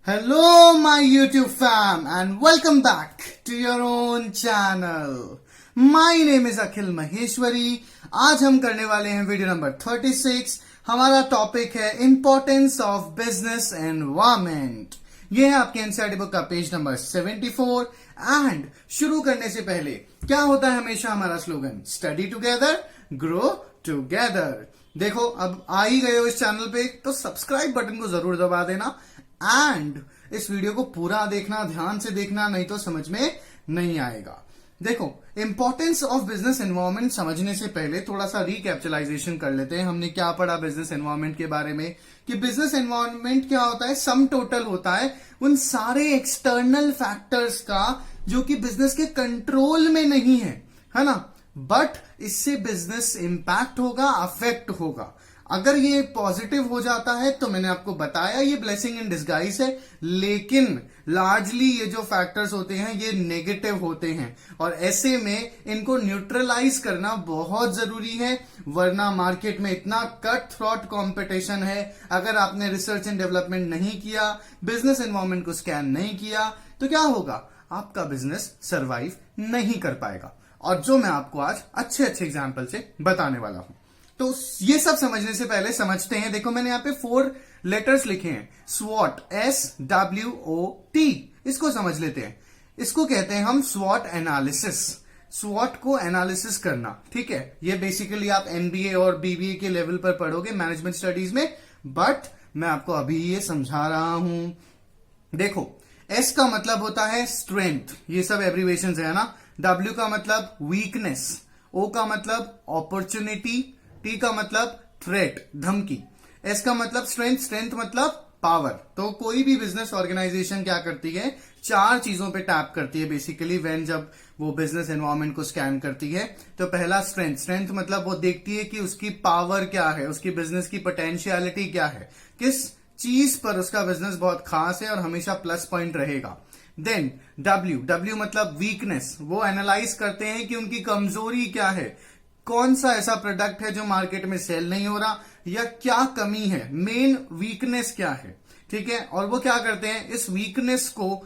Hello my YouTube fam and welcome back to your own channel. My name is अखिल महेश्वरी. आज हम करने वाले हैं वीडियो नंबर 36. हमारा टॉपिक है इंपॉर्टेंस ऑफ बिजनेस एनवायरमेंट. ये है आपके एनसीईआरटी बुक का पेज नंबर 74. एंड शुरू करने से पहले क्या होता है हमेशा हमारा slogan, study together grow together. देखो अब आ ही गए हो इस चैनल पे तो सब्सक्राइब बटन को जरूर दबा देना एंड इस वीडियो को पूरा देखना, ध्यान से देखना, नहीं तो समझ में नहीं आएगा. देखो इंपॉर्टेंस ऑफ बिजनेस एनवायरनमेंट समझने से पहले थोड़ा सा रिकैप्चुलाइजेशन कर लेते हैं. हमने क्या पढ़ा बिजनेस एनवायरनमेंट के बारे में कि बिजनेस एनवायरनमेंट क्या होता है, सम टोटल होता है उन सारे एक्सटर्नल फैक्टर्स का जो कि बिजनेस के कंट्रोल में नहीं है ना, बट इससे बिजनेस इंपैक्ट होगा, अफेक्ट होगा. अगर ये पॉजिटिव हो जाता है तो मैंने आपको बताया ये ब्लेसिंग इन डिस्गाइज है, लेकिन लार्जली ये जो फैक्टर्स होते हैं ये नेगेटिव होते हैं और ऐसे में इनको न्यूट्रलाइज करना बहुत जरूरी है. वरना मार्केट में इतना कट थ्रॉट कंपटीशन है, अगर आपने रिसर्च एंड डेवलपमेंट नहीं किया, बिजनेस एनवायरनमेंट को स्कैन नहीं किया तो क्या होगा, आपका बिजनेस सरवाइव नहीं कर पाएगा. और जो मैं आपको आज अच्छे अच्छे एग्जाम्पल से बताने वाला हूं. तो ये सब समझने से पहले समझते हैं. देखो मैंने यहां पे 4 लेटर्स लिखे हैं, स्वॉट, SWOT. इसको समझ लेते हैं. इसको कहते हैं हम स्वॉट एनालिसिस. स्वॉट को एनालिसिस करना, ठीक है. ये बेसिकली आप MBA और BBA के लेवल पर पढ़ोगे मैनेजमेंट स्टडीज में, बट मैं आपको अभी ये समझा रहा हूं. देखो S का मतलब होता है स्ट्रेंथ, ये सब एब्रीवेशन है ना. W का मतलब वीकनेस, O का मतलब अपॉर्चुनिटी, T का मतलब थ्रेट, धमकी. S का मतलब स्ट्रेंथ, स्ट्रेंथ मतलब पावर. तो कोई भी बिजनेस ऑर्गेनाइजेशन क्या करती है, 4 चीजों पे टैप करती है बेसिकली व्हेन जब वो बिजनेस एनवायरनमेंट को स्कैन करती है. तो पहला स्ट्रेंथ. स्ट्रेंथ मतलब वो देखती है कि उसकी पावर क्या है, उसकी बिजनेस की पोटेंशियलिटी क्या है, किस चीज पर उसका बिजनेस बहुत खास है और हमेशा प्लस पॉइंट रहेगा. देन W मतलब वीकनेस. वो एनालाइज करते हैं कि उनकी कमजोरी क्या है, कौन सा ऐसा प्रोडक्ट है जो मार्केट में सेल नहीं हो रहा या क्या कमी है, मेन वीकनेस क्या है, ठीक है. और वो क्या करते हैं, इस वीकनेस को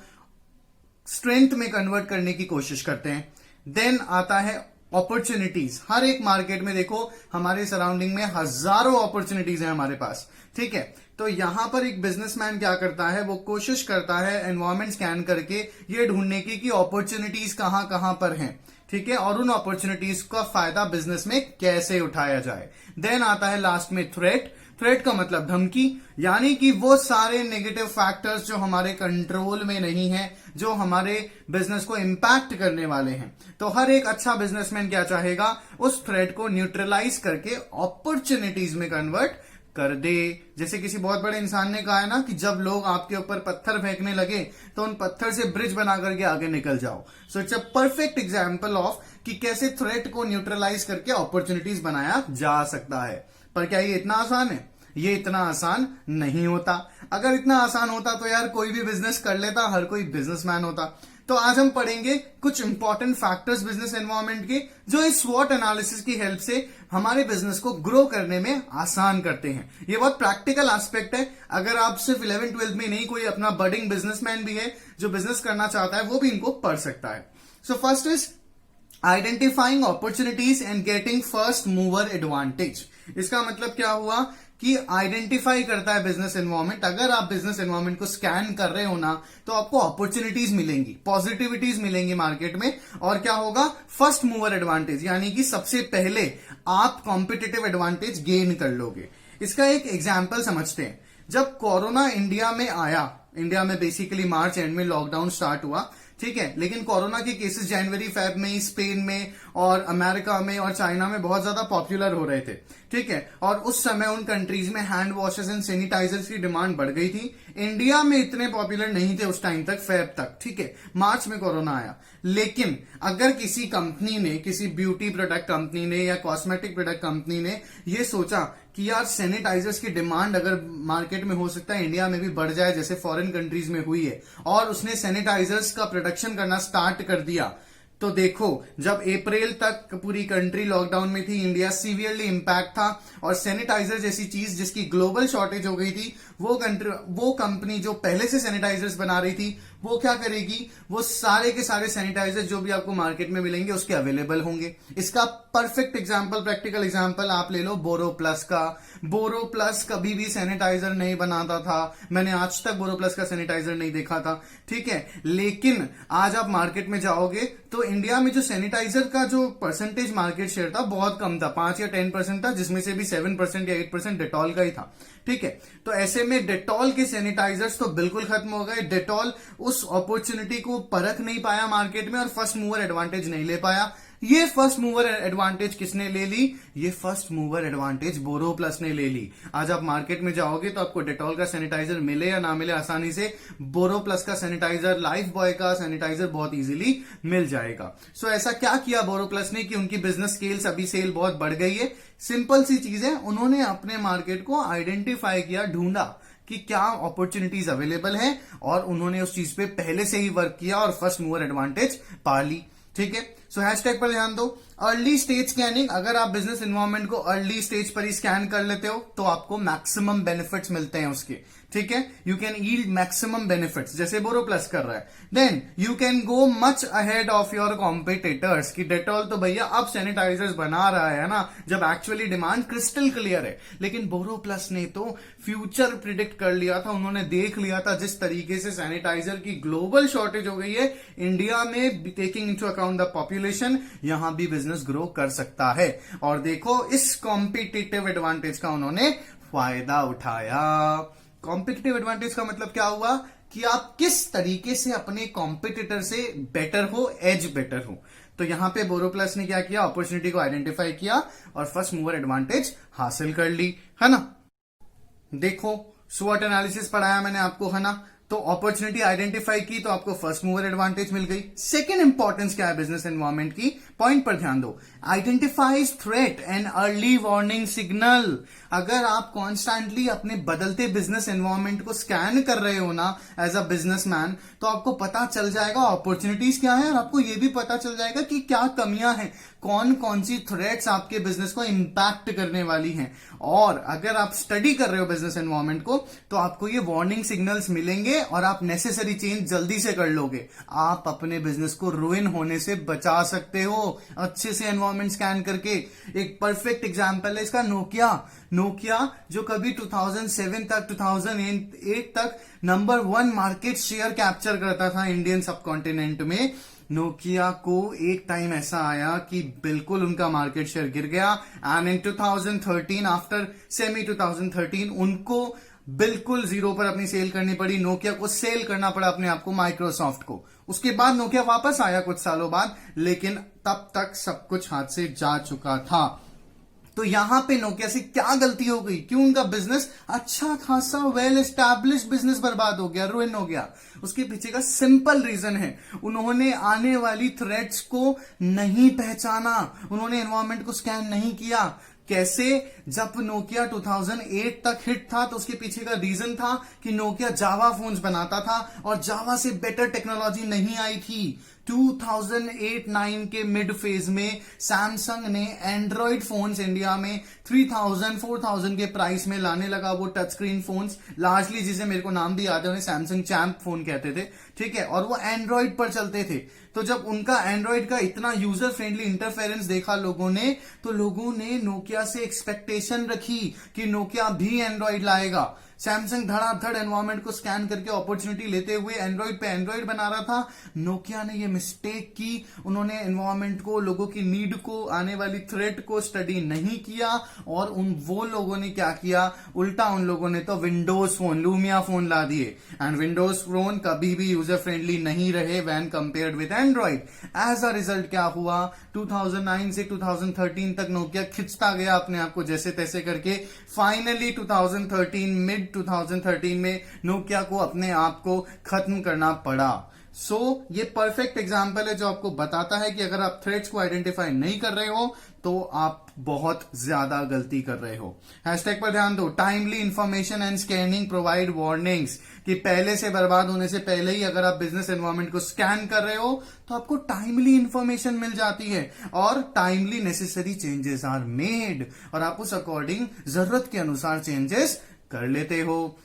स्ट्रेंथ में कन्वर्ट करने की कोशिश करते हैं. देन आता है अपॉर्चुनिटीज. हर एक मार्केट में देखो हमारे सराउंडिंग में हजारों अपॉर्चुनिटीज हैं हमारे पास, ठीक है. तो यहां पर एक बिजनेसमैन क्या करता है, वो कोशिश करता है एनवायरनमेंट स्कैन करके ये ढूंढने की कि अपॉर्चुनिटीज कहां कहां पर हैं, ठीक है, और उन अपॉर्चुनिटीज का फायदा बिजनेस में कैसे उठाया जाए. देन आता है लास्ट में थ्रेट. थ्रेट का मतलब धमकी, यानी कि वो सारे नेगेटिव फैक्टर्स जो हमारे कंट्रोल में नहीं है, जो हमारे बिजनेस को इंपैक्ट करने वाले हैं. तो हर एक अच्छा बिजनेसमैन क्या चाहेगा, उस थ्रेट को न्यूट्रलाइज करके अपॉर्चुनिटीज में कन्वर्ट कर दे. जैसे किसी बहुत बड़े इंसान ने कहा है ना कि जब लोग आपके ऊपर पत्थर फेंकने लगे तो उन पत्थर से ब्रिज बना करके आगे निकल जाओ. So it's a perfect example of कि कैसे थ्रेट को न्यूट्रलाइज करके अपॉर्चुनिटीज बनाया जा सकता है. पर क्या ये इतना आसान है, ये इतना आसान नहीं होता. अगर इतना आसान होता तो यार कोई भी बिजनेस कर लेता, हर कोई बिजनेसमैन होता. तो आज हम पढ़ेंगे कुछ इंपॉर्टेंट फैक्टर्स बिजनेस एनवायरनमेंट के जो इस स्वॉट एनालिसिस की हेल्प से हमारे बिजनेस को ग्रो करने में आसान करते हैं. ये बहुत प्रैक्टिकल एस्पेक्ट है. अगर आप सिर्फ 11th-12th में नहीं, कोई अपना बडिंग बिजनेसमैन भी है जो बिजनेस करना चाहता है, वो भी इनको पढ़ सकता है. So first is identifying opportunities and getting first mover advantage. इसका मतलब क्या हुआ कि आइडेंटिफाई करता है बिजनेस एनवायरनमेंट. अगर आप बिजनेस एनवायरनमेंट को स्कैन कर रहे हो ना, तो आपको अपॉर्चुनिटीज मिलेंगी, पॉजिटिविटीज मिलेंगी मार्केट में. और क्या होगा, फर्स्ट मूवर एडवांटेज, यानी कि सबसे पहले आप कॉम्पिटिटिव एडवांटेज गेन कर लोगे. इसका एक एग्जाम्पल समझते हैं. जब कोरोना इंडिया में आया, इंडिया में बेसिकली मार्च एंड में लॉकडाउन स्टार्ट हुआ, ठीक है, लेकिन कोरोना के केसेस जनवरी फेब में स्पेन में और अमेरिका में और चाइना में बहुत ज्यादा पॉपुलर हो रहे थे, ठीक है. और उस समय उन कंट्रीज में हैंड वॉशेस एंड सैनिटाइजर्स की डिमांड बढ़ गई थी. इंडिया में इतने पॉपुलर नहीं थे उस टाइम तक, फेब तक, ठीक है. मार्च में कोरोना आया. लेकिन अगर किसी कंपनी ने, किसी ब्यूटी प्रोडक्ट कंपनी ने या कॉस्मेटिक प्रोडक्ट कंपनी ने ये सोचा कि यार सैनिटाइजर्स की डिमांड अगर मार्केट में हो सकता है इंडिया में भी बढ़ जाए जैसे फॉरेन कंट्रीज में हुई है, और उसने सैनिटाइजर्स का प्रोडक्शन करना स्टार्ट कर दिया, तो देखो, जब अप्रैल तक पूरी कंट्री लॉकडाउन में थी, इंडिया सीवियरली इंपैक्ट था, और सैनिटाइजर जैसी चीज जिसकी ग्लोबल शॉर्टेज हो गई थी, वो कंपनी जो पहले से सैनिटाइजर्स बना रही थी, वो क्या करेगी, वो सारे के सारे सैनिटाइजर जो भी आपको मार्केट में मिलेंगे उसके अवेलेबल होंगे। इसका परफेक्ट एग्जांपल, प्रैक्टिकल एग्जांपल आप ले लो बोरो प्लस का। बोरो प्लस कभी भी सैनिटाइजर नहीं बनाता था, मैंने आज तक बोरो प्लस का सैनिटाइजर नहीं देखा था, ठीक है। लेकिन आज आप मार्केट में जाओगे तो इंडिया में जो सैनिटाइजर का जो परसेंटेज मार्केट शेयर था बहुत कम था, 5 या 10% था, जिसमें से भी 7% या 8% डेटॉल का ही था, ठीक है। तो ऐसे में डेटॉल के सैनिटाइजर्स तो बिल्कुल खत्म हो गए। डेटॉल उस अपॉर्चुनिटी को परख नहीं पाया मार्केट में और फर्स्ट मूवर एडवांटेज नहीं ले पाया। ये फर्स्ट मूवर एडवांटेज किसने ले ली? ये फर्स्ट मूवर एडवांटेज बोरो प्लस ने ले ली। आज आप मार्केट में जाओगे तो आपको डेटॉल का सैनिटाइजर मिले या ना मिले, आसानी से बोरो प्लस का सैनिटाइजर, लाइफ बॉय का सैनिटाइजर बहुत इजीली मिल जाएगा। सो ऐसा क्या किया बोरो प्लस ने कि उनकी बिजनेस स्केल्स, अभी सेल बहुत बढ़ गई है। सिंपल सी चीज है, उन्होंने अपने मार्केट को आइडेंटिफाई किया, ढूंढा कि क्या अपॉर्चुनिटीज अवेलेबल है, और उन्होंने उस चीज पे पहले से ही वर्क किया और फर्स्ट मूवर एडवांटेज पा ली, ठीक है। सो हैशटैग पर ध्यान दो, अर्ली स्टेज स्कैनिंग। अगर आप बिजनेस एनवायरनमेंट को अर्ली स्टेज पर ही स्कैन कर लेते हो तो आपको मैक्सिमम बेनिफिट्स मिलते हैं उसके, ठीक है। You can yield maximum benefits, जैसे बोरो प्लस कर रहा है। Then you can go much ahead of your competitors, कि डेटॉल तो भैया अब सैनिटाइजर्स बना रहा है ना, जब एक्चुअली डिमांड क्रिस्टल क्लियर है। लेकिन बोरो प्लस ने तो फ्यूचर प्रिडिक्ट कर लिया था, उन्होंने देख लिया था जिस तरीके से सैनिटाइजर की ग्लोबल शॉर्टेज हो गई है इंडिया में, taking into account the population, यहां भी बिजनेस ग्रो कर सकता है। और देखो, इस कॉम्पिटिटिव एडवांटेज का उन्होंने फायदा उठाया। कॉम्पिटिटिव एडवांटेज का मतलब क्या हुआ कि आप किस तरीके से अपने कॉम्पिटिटर से बेटर हो, एज बेटर हो। तो यहां पे बोरो प्लस ने क्या किया, अपॉर्चुनिटी को आइडेंटिफाई किया और फर्स्ट मूवर एडवांटेज हासिल कर ली, है ना। देखो, स्वॉट एनालिसिस पढ़ाया मैंने आपको, है ना। तो अपॉर्चुनिटी आइडेंटिफाई की तो आपको फर्स्ट मूवर एडवांटेज मिल गई। सेकंड इंपॉर्टेंस क्या है बिजनेस एनवायरनमेंट की, पॉइंट पर ध्यान दो, identifies threat and early warning signal. अगर आप कॉन्स्टेंटली अपने बदलते बिजनेस एनवायरनमेंट को स्कैन कर रहे हो ना एज अ बिजनेसमैन, तो आपको पता चल जाएगा अपॉर्चुनिटीज क्या है, और आपको यह भी पता चल जाएगा कि क्या कमियां हैं, कौन कौन सी थ्रेट्स आपके बिजनेस को इंपैक्ट करने वाली हैं। और अगर आप स्टडी कर रहे हो बिजनेस एनवायरनमेंट को तो आपको ये वार्निंग सिग्नल्स मिलेंगे और आप नेसेसरी चेंज जल्दी से कर लोगे। आप अपने बिजनेस को रुइन होने से बचा सकते हो अच्छे से एनवायरनमेंट स्कैन करके। एक परफेक्ट एग्जांपल है इसका नोकिया, जो कभी 2007 तक 2008 तक नंबर 1 मार्केट शेयर कैप्चर करता था इंडियन सबकॉन्टिनेंट में। नोकिया को एक टाइम ऐसा आया कि बिल्कुल उनका मार्केट शेयर गिर गया, एंड इन 2013, आफ्टर सेमी 2013, उनको बिल्कुल जीरो पर अपनी सेल करनी पड़ी। नोकिया को सेल करना पड़ा अपने आप को माइक्रोसॉफ्ट को। उसके बाद नोकिया वापस आया कुछ सालों बाद, लेकिन तब तक सब कुछ हाथ से जा चुका था। तो यहां पे नोकिया से क्या गलती हो गई, क्यों उनका बिजनेस अच्छा खासा वेल एस्टैब्लिश्ड बिजनेस बर्बाद हो गया, रुइन हो गया? उसके पीछे का सिंपल रीजन है, उन्होंने आने वाली थ्रेट्स को नहीं पहचाना, उन्होंने एनवायरनमेंट को स्कैन नहीं किया। कैसे? जब नोकिया 2008 तक हिट था तो उसके पीछे का रीजन था कि नोकिया जावा फोन्स बनाता था और जावा से बेटर टेक्नोलॉजी नहीं आई थी। 2008-9 के मिड फेज में सैमसंग ने एंड्रॉइड फोन्स इंडिया में 3000-4000 के प्राइस में लाने लगा, वो टच स्क्रीन फोन्स लार्जली, जिसे मेरे को नाम भी याद है, उन्हें सैमसंग चैंप फोन कहते थे, ठीक है, और वो एंड्रॉइड पर चलते थे। तो जब उनका एंड्रॉइड का इतना यूजर फ्रेंडली इंटरफेरेंस देखा लोगों ने, तो लोगों ने नोकिया से एक्सपेक्टेशन रखी कि नोकिया भी एंड्रॉइड लाएगा। सैमसंग धड़ाधड़ एनवायरनमेंट को स्कैन करके अपॉर्चुनिटी लेते हुए एंड्रॉइड पे एंड्रॉइड बना रहा था। नोकिया ने ये मिस्टेक की, उन्होंने एनवायरनमेंट को, लोगों की नीड को, आने वाली थ्रेट को स्टडी नहीं किया, और वो लोगों ने क्या किया, उल्टा उन लोगों ने तो विंडोज फोन, लूमिया फोन ला दिए, एंड विंडोज फोन कभी भी यूजर फ्रेंडली नहीं रहे when compared with Android. As a result क्या हुआ, 2009 से 2013 तक नोकिया खिंचता गया अपने आप को जैसे तैसे करके। फाइनली 2013, मिड 2013 में नोकिया को अपने आप को खत्म करना पड़ा। ये परफेक्ट एग्जांपल है जो आपको बताता है कि अगर आप थ्रेट्स को आइडेंटिफाई नहीं कर रहे हो तो आप बहुत ज्यादा गलती कर रहे हो। हैशटैग पर ध्यान दो, timely information and scanning provide warnings, कि पहले से बर्बाद होने से पहले ही अगर आप बिजनेस एनवायरनमेंट को स्कैन कर रहे हो तो आपको टाइमली इंफॉर्मेशन मिल जाती है और timely necessary changes are made, और आप उस अकॉर्डिंग जरूरत के अनुसार चेंजेस कर लेते हो।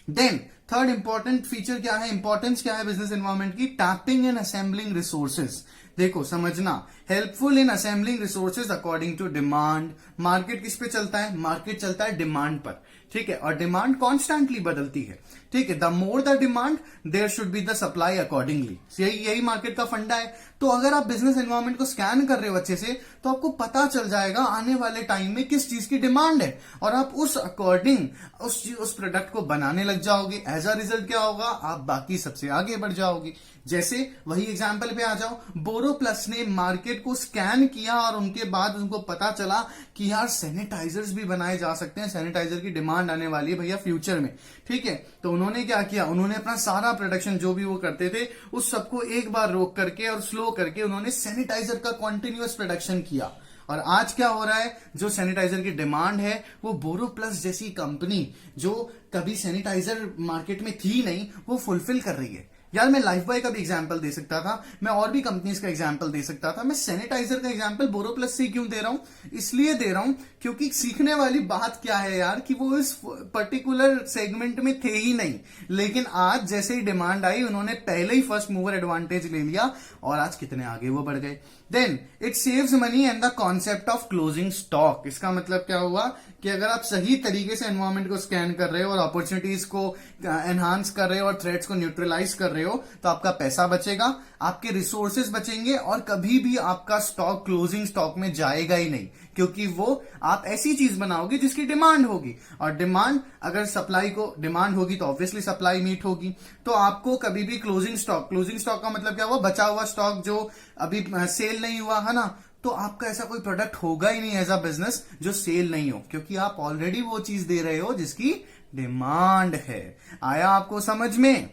देन थर्ड इंपॉर्टेंट फीचर क्या है, इंपॉर्टेंस क्या है बिजनेस एनवायरनमेंट की, टैपिंग एंड असेंबलिंग रिसोर्सेज। देखो समझना, helpful in assembling resources according to demand. Market किस पे चलता है, मार्केट चलता है डिमांड पर, ठीक है, और डिमांड कॉन्स्टेंटली बदलती है, ठीक है। The more the demand there should be the supply accordingly, यही मार्केट का फंडा है। तो अगर आप बिजनेस एनवायरनमेंट को स्कैन कर रहे हो अच्छे से तो आपको पता चल जाएगा आने वाले टाइम में किस चीज की डिमांड है, और आप उस अकॉर्डिंग उस प्रोडक्ट को बनाने लग जाओगे। एज अ रिजल्ट क्या होगा, आप बाकी सबसे आगे बढ़ जाओगे। जैसे वही एग्जाम्पल पे आ जाओ, बोरो प्लस ने मार्केट को स्कैन किया और उनके बाद उनको पता चला कि यार सैनिटाइजर्स भी बनाए जा सकते हैं, सैनिटाइजर की डिमांड आने वाली है भैया फ्यूचर में, ठीक है। तो उन्होंने क्या किया, उन्होंने अपना सारा प्रोडक्शन जो भी वो करते थे उस सबको एक बार रोक करके और स्लो करके उन्होंने सैनिटाइजर का कॉन्टिन्यूअस प्रोडक्शन किया। और आज क्या हो रहा है, जो सैनिटाइजर की डिमांड है वो बोरो प्लस जैसी कंपनी जो कभी सैनिटाइजर मार्केट में थी नहीं, वो फुलफिल कर रही है। यार मैं लाइफ बॉय का भी एग्जांपल दे सकता था, मैं और भी कंपनीज का एग्जांपल दे सकता था, मैं सैनिटाइजर का एग्जांपल बोरो प्लस से क्यों दे रहा हूं, इसलिए दे रहा हूं क्योंकि सीखने वाली बात क्या है यार कि वो इस पर्टिकुलर सेगमेंट में थे ही नहीं, लेकिन आज जैसे ही डिमांड आई उन्होंने पहले ही फर्स्ट मूवर एडवांटेज ले लिया और आज कितने आगे वो बढ़ गए। Then it saves money and the concept of closing stock. इसका मतलब क्या हुआ कि अगर आप सही तरीके से एनवायरमेंट को स्कैन कर रहे हो और अपॉर्चुनिटीज को एनहांस कर रहे हो और थ्रेट्स को न्यूट्रलाइज कर रहे हो तो आपका पैसा बचेगा, आपके रिसोर्सेज बचेंगे और कभी भी आपका स्टॉक क्लोजिंग स्टॉक में जाएगा ही नहीं, क्योंकि वो आप ऐसी चीज बनाओगे जिसकी डिमांड होगी, और डिमांड अगर सप्लाई को डिमांड होगी तो ऑब्वियसली सप्लाई मीट होगी। तो आपको कभी भी क्लोजिंग स्टॉक का मतलब क्या हुआ, बचा हुआ स्टॉक जो अभी सेल नहीं हुआ है ना, तो आपका ऐसा कोई प्रोडक्ट होगा ही नहीं एज अ बिजनेस जो सेल नहीं हो, क्योंकि आप ऑलरेडी वो चीज दे रहे हो जिसकी डिमांड है। आया आपको समझ में?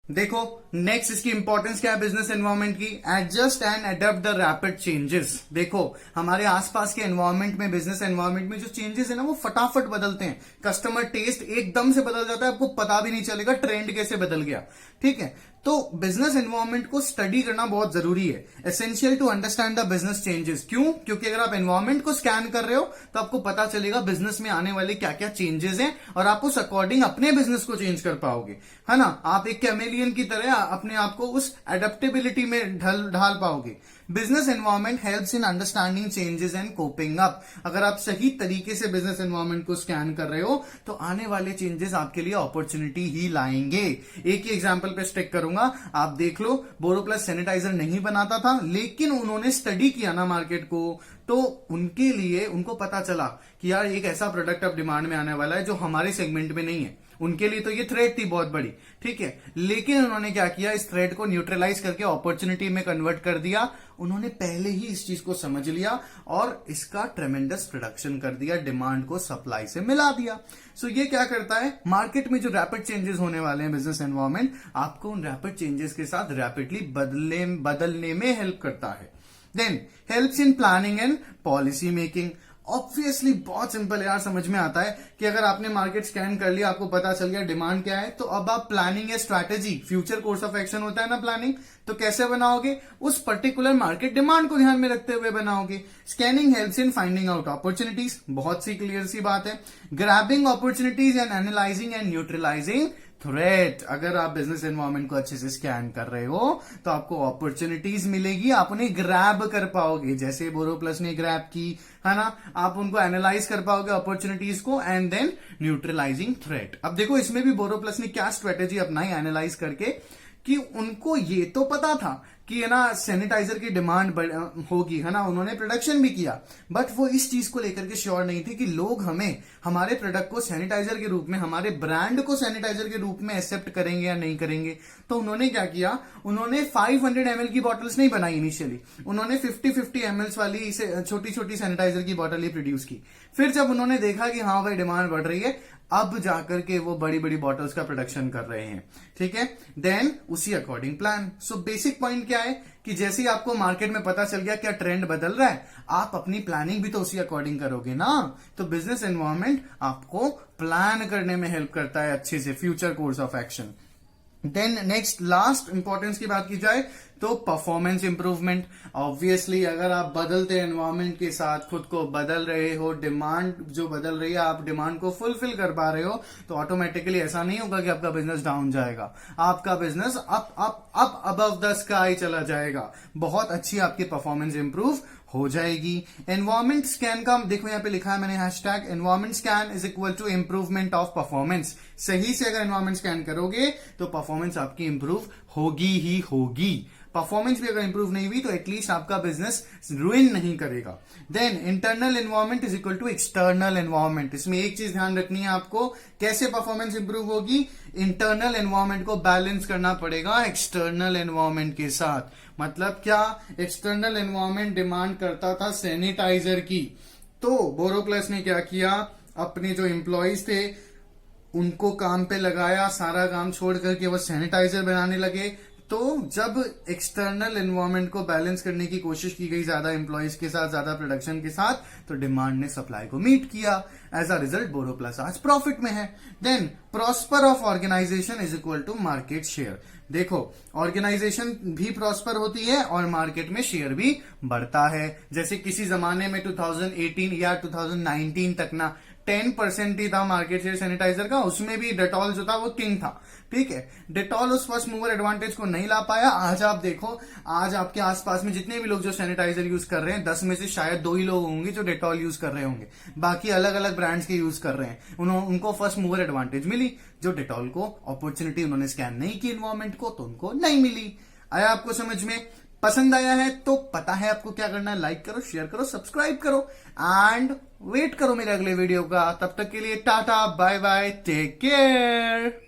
देखो नेक्स्ट इसकी इंपॉर्टेंस क्या है बिजनेस एनवायरनमेंट की, adjust and adapt the rapid changes. देखो हमारे आसपास के एनवायरनमेंट में, बिजनेस एनवायरनमेंट में जो चेंजेस है ना वो फटाफट बदलते हैं, कस्टमर टेस्ट एकदम से बदल जाता है, आपको पता भी नहीं चलेगा ट्रेंड कैसे बदल गया, ठीक है। तो बिजनेस एनवायरनमेंट को स्टडी करना बहुत जरूरी है, essential to understand the business changes. क्यों? क्योंकि अगर आप एनवायरनमेंट को स्कैन कर रहे हो तो आपको पता चलेगा बिजनेस में आने वाले क्या क्या चेंजेस हैं और आप उस अकॉर्डिंग अपने बिजनेस को चेंज कर पाओगे, है ना। आप एक कैमेलियन की तरह अपने आप को उस एडेप्टेबिलिटी में ढाल पाओगे। Business environment helps in understanding changes and coping up. अगर आप सही तरीके से बिजनेस एनवायरनमेंट को स्कैन कर रहे हो तो आने वाले चेंजेस आपके लिए अपॉर्चुनिटी ही लाएंगे। एक ही एग्जांपल पे स्टिक करूंगा, आप देख लो, बोरो प्लस सैनिटाइजर नहीं बनाता था, लेकिन उन्होंने स्टडी किया ना मार्केट को, तो उनके लिए उनको पता चला कि यार एक ऐसा प्रोडक्ट अब डिमांड में आने वाला है जो हमारे सेगमेंट में नहीं है। उनके लिए तो ये थ्रेट थी बहुत बड़ी, ठीक है, लेकिन उन्होंने क्या किया, इस थ्रेट को न्यूट्रलाइज करके अपॉर्चुनिटी में कन्वर्ट कर दिया। उन्होंने पहले ही इस चीज को समझ लिया और इसका ट्रेमेंडस प्रोडक्शन कर दिया, डिमांड को सप्लाई से मिला दिया। सो ये क्या करता है, मार्केट में जो रैपिड चेंजेस होने वाले हैं बिजनेस एनवायरनमेंट, आपको उन रैपिड चेंजेस के साथ रैपिडली बदलने में हेल्प करता है। Then helps in planning and policy making. Obviously बहुत सिंपल है यार, समझ में आता है कि अगर आपने मार्केट स्कैन कर लिया, आपको पता चल गया डिमांड क्या है, तो अब आप प्लानिंग या strategy, future course of action होता है ना प्लानिंग, तो कैसे बनाओगे, उस पर्टिकुलर मार्केट डिमांड को ध्यान में रखते हुए बनाओगे। Scanning helps in finding out opportunities, बहुत सी क्लियर सी बात है। Grabbing opportunities and analysing and neutralising threat. अगर आप बिजनेस एनवायरनमेंट को अच्छे से स्कैन कर रहे हो तो आपको अपॉर्चुनिटीज मिलेगी, आप उन्हें ग्रैब कर पाओगे, जैसे बोरो प्लस ने ग्रैब की, है ना। आप उनको एनालाइज कर पाओगे अपॉर्चुनिटीज को, एंड देन न्यूट्रलाइजिंग थ्रेट। अब देखो इसमें भी बोरो प्लस ने क्या स्ट्रेटेजी अपनाई एनालाइज करके, कि उनको ये तो पता था कि है ना सैनिटाइजर की डिमांड होगी, है ना, उन्होंने प्रोडक्शन भी किया, बट वो इस चीज को लेकर के श्योर नहीं थे कि लोग हमें, हमारे प्रोडक्ट को सैनिटाइजर के रूप में, हमारे ब्रांड को सैनिटाइजर के रूप में एक्सेप्ट करेंगे या नहीं करेंगे। तो उन्होंने क्या किया, उन्होंने 500 ml की बॉटल्स नहीं बनाई इनिशियली, उन्होंने 50 ml वाली छोटी छोटी सैनिटाइजर की बॉटल ही प्रोड्यूस की। फिर जब उन्होंने देखा कि हाँ भाई डिमांड बढ़ रही है, अब जाकर के वो बड़ी बड़ी बॉटल्स का प्रोडक्शन कर रहे हैं, ठीक है। देन उसी according plan. So basic point क्या है कि जैसे ही आपको मार्केट में पता चल गया क्या ट्रेंड बदल रहा है, आप अपनी प्लानिंग भी तो उसी अकॉर्डिंग करोगे ना। तो बिजनेस एनवायरनमेंट आपको प्लान करने में हेल्प करता है अच्छे से, future course of action. Then next last importance की बात की जाए तो परफॉर्मेंस इंप्रूवमेंट। ऑब्वियसली अगर आप बदलते एनवायरनमेंट के साथ खुद को बदल रहे हो, डिमांड जो बदल रही है, आप डिमांड को फुलफिल कर पा रहे हो, तो ऑटोमेटिकली ऐसा नहीं होगा कि आपका बिजनेस डाउन जाएगा। आपका business up up up above the sky चला जाएगा। बहुत अच्छी आपकी परफॉर्मेंस इंप्रूव हो जाएगी। एनवायरमेंट स्कैन का देखो यहां पे लिखा है मैंने hashtag environment scan is equal to improvement of performance. सही से अगर एनवायरमेंट स्कैन करोगे तो परफॉर्मेंस आपकी इंप्रूव होगी ही होगी। परफॉर्मेंस भी अगर इंप्रूव नहीं हुई तो एटलीस्ट आपका बिजनेस रुइन नहीं करेगा। Then internal environment is equal to external environment. इसमें एक चीज ध्यान रखनी है आपको, कैसे परफॉर्मेंस इंप्रूव होगी, इंटरनल एनवायरनमेंट को बैलेंस करना पड़ेगा एक्सटर्नल एनवायरनमेंट के साथ। मतलब क्या, एक्सटर्नल एनवायरनमेंट डिमांड करता था सैनिटाइजर की, तो बोरोप्लस ने क्या किया, अपने जो एम्प्लॉइज थे उनको काम पे लगाया, सारा काम छोड़ करके वो सैनिटाइजर बनाने लगे। तो जब एक्सटर्नल एनवायरनमेंट को बैलेंस करने की कोशिश की गई ज्यादा एम्प्लॉइज के साथ, ज्यादा प्रोडक्शन के साथ, तो डिमांड ने सप्लाई को मीट किया। एज अ रिजल्ट बोरोप्लस आज प्रॉफिट में है। Then prosper of organisation is equal to market share. देखो ऑर्गेनाइजेशन भी प्रॉस्पर होती है और मार्केट में शेयर भी बढ़ता है। जैसे किसी जमाने में 2018 या 2019 तक ना 10% ही था मार्केट शेयर सैनिटाइजर का, उसमें भी डेटॉल जो था वो किंग था, ठीक है। डेटॉल उस फर्स्ट मूवर एडवांटेज को नहीं ला पाया। आज आप देखो, आज आपके आसपास में जितने भी लोग जो सैनिटाइजर यूज कर रहे हैं, 10 में से शायद 2 ही लोग होंगे जो डेटॉल यूज कर रहे होंगे, बाकी अलग अलग ब्रांड्स के यूज कर रहे हैं। उनको फर्स्ट मूवर एडवांटेज मिली। जो डेटॉल को अपॉर्चुनिटी उन्होंने स्कैन नहीं की एनवायरनमेंट को, तो उनको नहीं मिली। आया आपको समझ में? पसंद आया है तो पता है आपको क्या करना है, लाइक करो, शेयर करो, सब्सक्राइब करो एंड वेट करो मेरे अगले वीडियो का। तब तक के लिए tata bye bye, take care.